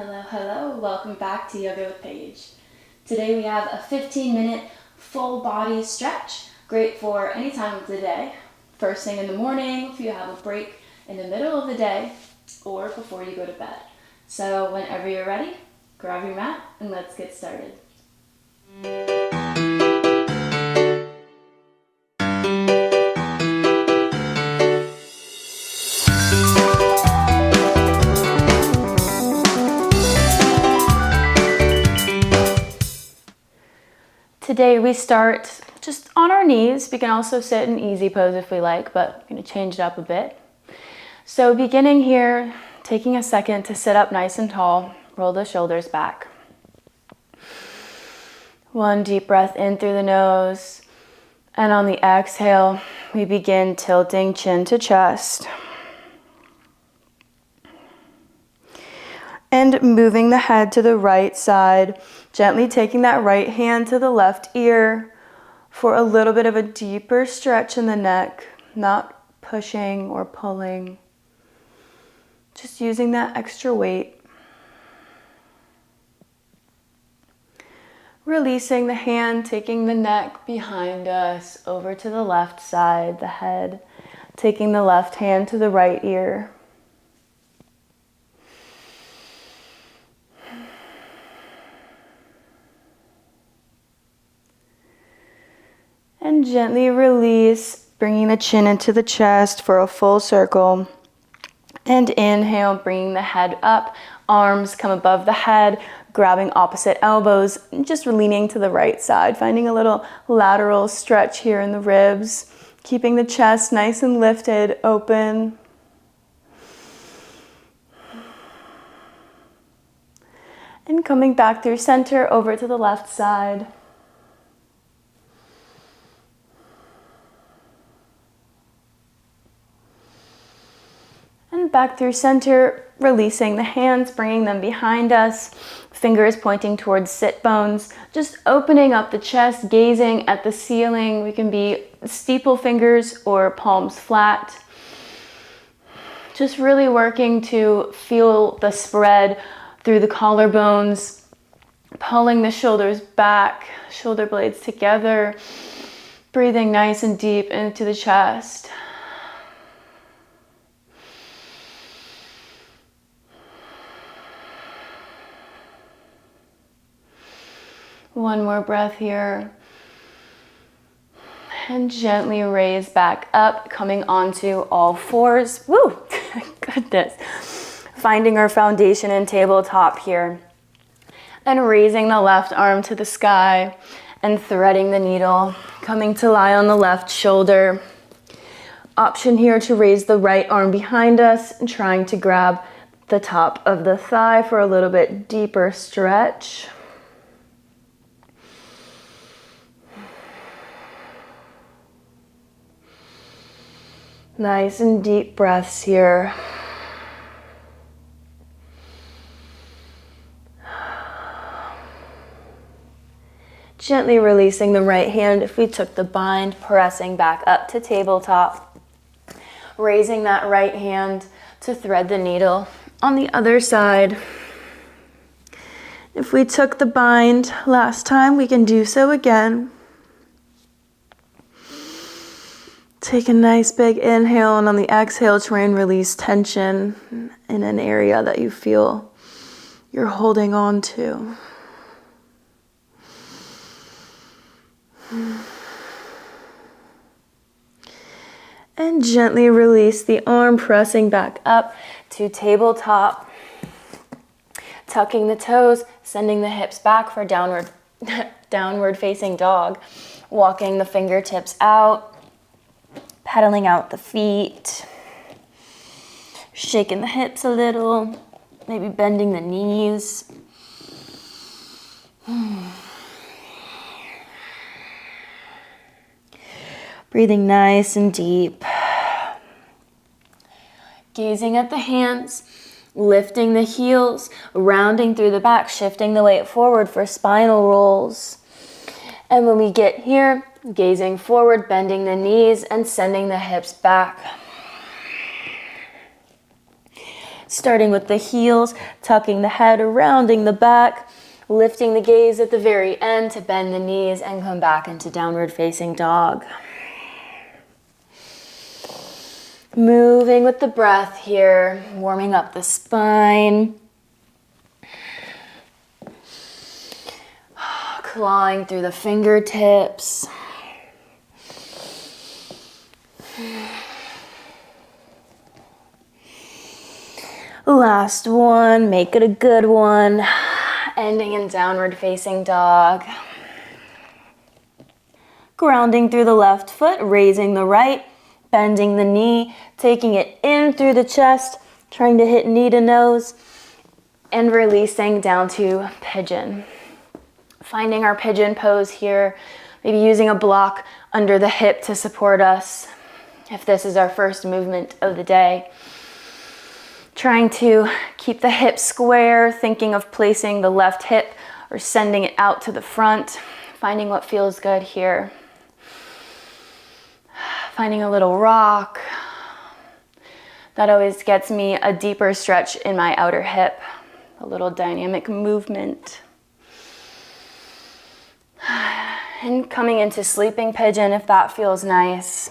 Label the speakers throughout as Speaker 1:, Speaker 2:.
Speaker 1: Hello, hello. Welcome back to Yoga with Paige. Today we have a 15-minute full body stretch, great for any time of the day. First thing in the morning, if you have a break in the middle of the day, or before you go to bed. So whenever you're ready, grab your mat and let's get started. Today we start just on our knees. We can also sit in easy pose if we like, but I'm going to change it up a bit. So beginning here, taking a second to sit up nice and tall, roll the shoulders back. One deep breath in through the nose, and on the exhale, we begin tilting chin to chest. And moving the head to the right side, gently taking that right hand to the left ear for a little bit of a deeper stretch in the neck, not pushing or pulling, just using that extra weight. Releasing the hand, taking the neck behind us over to the left side, the head, taking the left hand to the right ear. And gently release, bringing the chin into the chest for a full circle. And inhale, bringing the head up, arms come above the head, grabbing opposite elbows, just leaning to the right side, finding a little lateral stretch here in the ribs, keeping the chest nice and lifted, open. And coming back through center over to the left side. And back through center, releasing the hands, bringing them behind us, fingers pointing towards sit bones, just opening up the chest, gazing at the ceiling. We can be steeple fingers or palms flat. Just really working to feel the spread through the collarbones, pulling the shoulders back, shoulder blades together, breathing nice and deep into the chest. One more breath here. And gently raise back up, coming onto all fours. Woo! Goodness. Finding our foundation in tabletop here. And raising the left arm to the sky and threading the needle. Coming to lie on the left shoulder. Option here to raise the right arm behind us and trying to grab the top of the thigh for a little bit deeper stretch. Nice and deep breaths here. Gently releasing the right hand if we took the bind, pressing back up to tabletop. Raising that right hand to thread the needle on the other side. If we took the bind last time, we can do so again. Take a nice big inhale, and on the exhale, try and release tension in an area that you feel you're holding on to. And gently release the arm, pressing back up to tabletop. Tucking the toes, sending the hips back for downward facing dog. Walking the fingertips out. Pedaling out the feet, shaking the hips a little, maybe bending the knees. Breathing nice and deep. Gazing at the hands, lifting the heels, rounding through the back, shifting the weight forward for spinal rolls. And when we get here, gazing forward, bending the knees and sending the hips back. Starting with the heels, tucking the head, rounding the back, lifting the gaze at the very end to bend the knees and come back into downward facing dog. Moving with the breath here, warming up the spine. Clawing through the fingertips. Last one, make it a good one. Ending in downward facing dog. Grounding through the left foot, raising the right, bending the knee, taking it in through the chest, trying to hit knee to nose, and releasing down to pigeon. Finding our pigeon pose here, maybe using a block under the hip to support us if this is our first movement of the day. Trying to keep the hips square, thinking of placing the left hip or sending it out to the front, finding what feels good here. Finding a little rock. That always gets me a deeper stretch in my outer hip, a little dynamic movement. And coming into sleeping pigeon if that feels nice.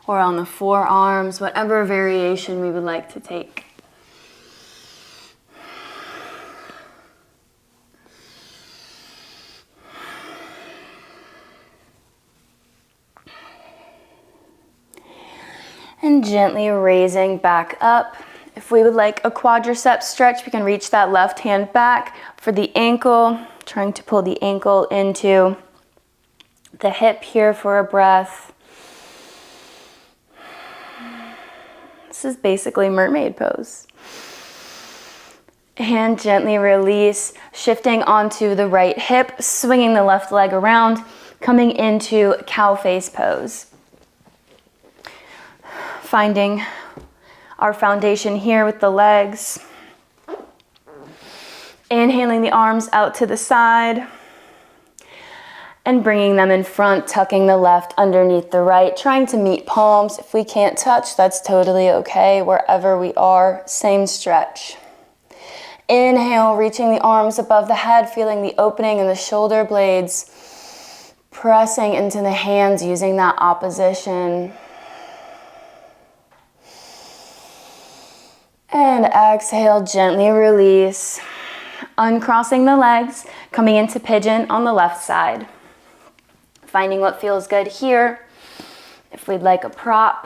Speaker 1: Or on the forearms, whatever variation we would like to take. And gently raising back up. If we would like a quadricep stretch, we can reach that left hand back for the ankle, trying to pull the ankle into the hip here for a breath. This is basically mermaid pose. And gently release, shifting onto the right hip, swinging the left leg around, coming into cow face pose. Finding our foundation here with the legs. Inhaling the arms out to the side. And bringing them in front, tucking the left underneath the right, trying to meet palms. If we can't touch, that's totally okay. Wherever we are, same stretch. Inhale, reaching the arms above the head, feeling the opening in the shoulder blades. Pressing into the hands, using that opposition. And exhale, gently release. Uncrossing the legs, coming into pigeon on the left side. Finding what feels good here. If we'd like a prop.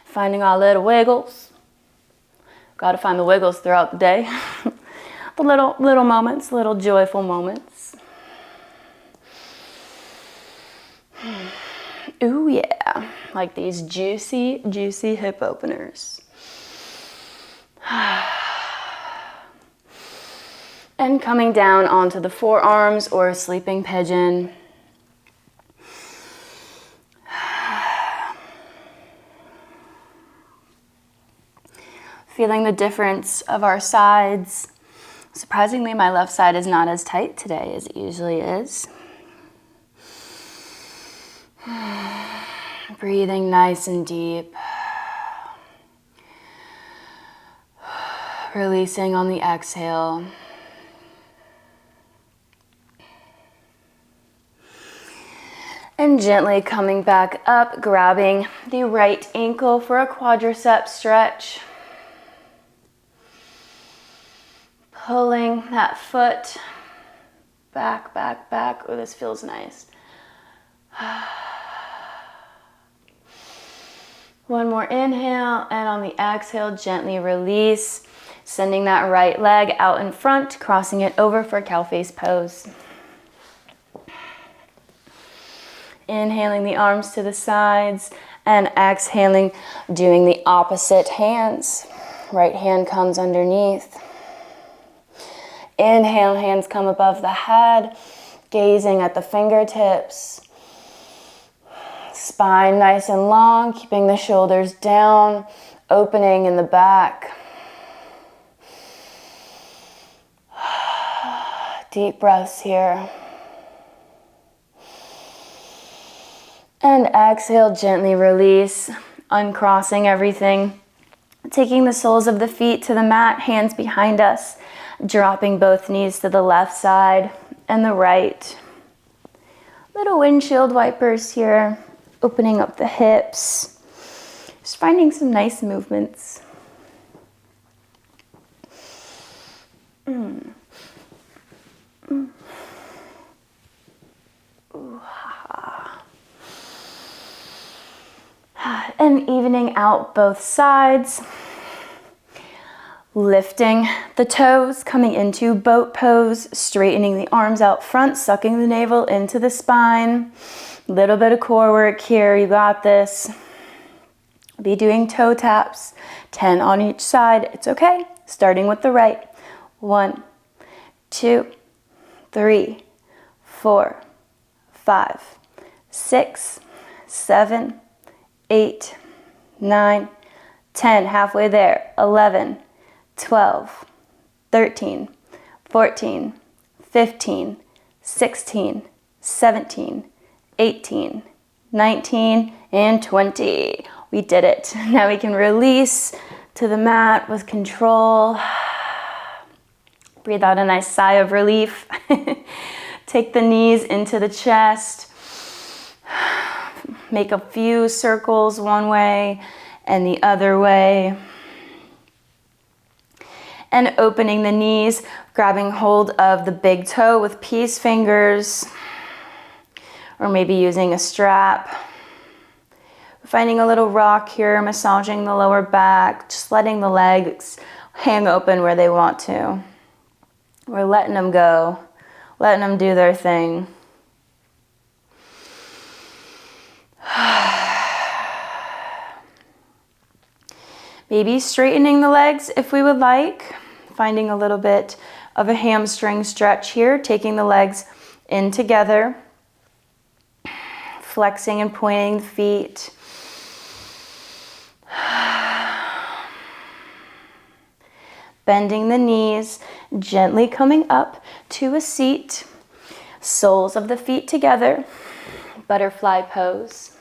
Speaker 1: Finding our little wiggles. Got to find the wiggles throughout the day. The little moments, little joyful moments. Ooh yeah, like these juicy, juicy hip openers. And coming down onto the forearms or sleeping pigeon. Feeling the difference of our sides. Surprisingly, my left side is not as tight today as it usually is. Breathing nice and deep. Releasing on the exhale. And gently coming back up, grabbing the right ankle for a quadricep stretch. Pulling that foot back, back, back. Oh, this feels nice. One more inhale, and on the exhale, gently release. Sending that right leg out in front, crossing it over for cow face pose. Inhaling the arms to the sides and exhaling, doing the opposite hands. Right hand comes underneath. Inhale, hands come above the head, gazing at the fingertips. Spine nice and long, keeping the shoulders down, opening in the back. Deep breaths here. And exhale, gently release. uncrossing everything. Taking the soles of the feet to the mat, hands behind us, dropping both knees to the left side and the right. Little windshield wipers here, opening up the hips. Just finding some nice movements. And evening out both sides. Lifting the toes, coming into boat pose, straightening the arms out front, sucking the navel into the spine. Little bit of core work here, you got this. Be doing toe taps, 10 on each side, it's okay. Starting with the right. 1, 2, 3, 4, 5, 6, 7, 8, 9, 10, halfway there, 11, 12, 13, 14, 15, 16, 17, 18, 19, and 20. We did it. Now we can release to the mat with control. Breathe out a nice sigh of relief. Take the knees into the chest. Make a few circles one way and the other way. And opening the knees, grabbing hold of the big toe with peace fingers, or maybe using a strap. Finding a little rock here, massaging the lower back, just letting the legs hang open where they want to. We're letting them go, letting them do their thing. Maybe straightening the legs if we would like. Finding a little bit of a hamstring stretch here, taking the legs in together. Flexing and pointing the feet. Bending the knees, gently coming up to a seat. Soles of the feet together. Butterfly pose.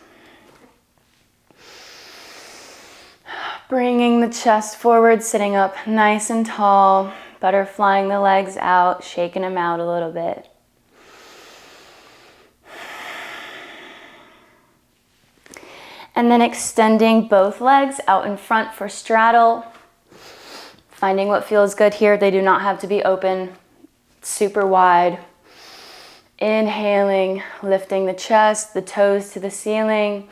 Speaker 1: Bringing the chest forward, sitting up nice and tall, butterflying the legs out, shaking them out a little bit. And then extending both legs out in front for straddle. Finding what feels good here. They do not have to be open, super wide. Inhaling, lifting the chest, the toes to the ceiling.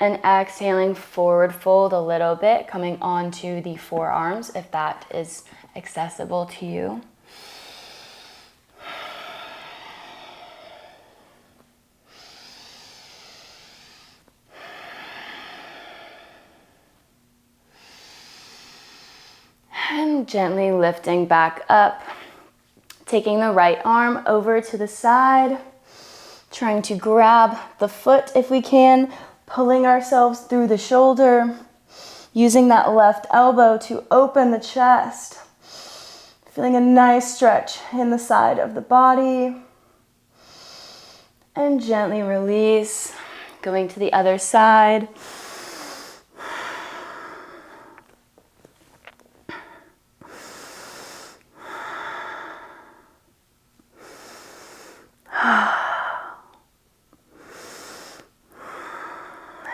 Speaker 1: And exhaling, forward fold a little bit, coming onto the forearms if that is accessible to you. And gently lifting back up, taking the right arm over to the side, trying to grab the foot if we can, pulling ourselves through the shoulder, using that left elbow to open the chest, feeling a nice stretch in the side of the body, and gently release, going to the other side.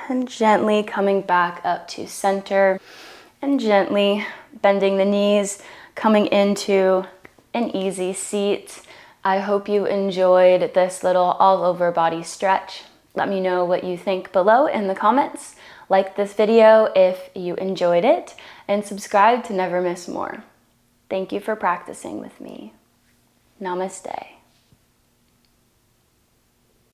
Speaker 1: And gently coming back up to center and gently bending the knees, coming into an easy seat. I hope you enjoyed this little all over body stretch. Let me know what you think below in the comments. Like this video if you enjoyed it and subscribe to never miss more. Thank you for practicing with me. Namaste.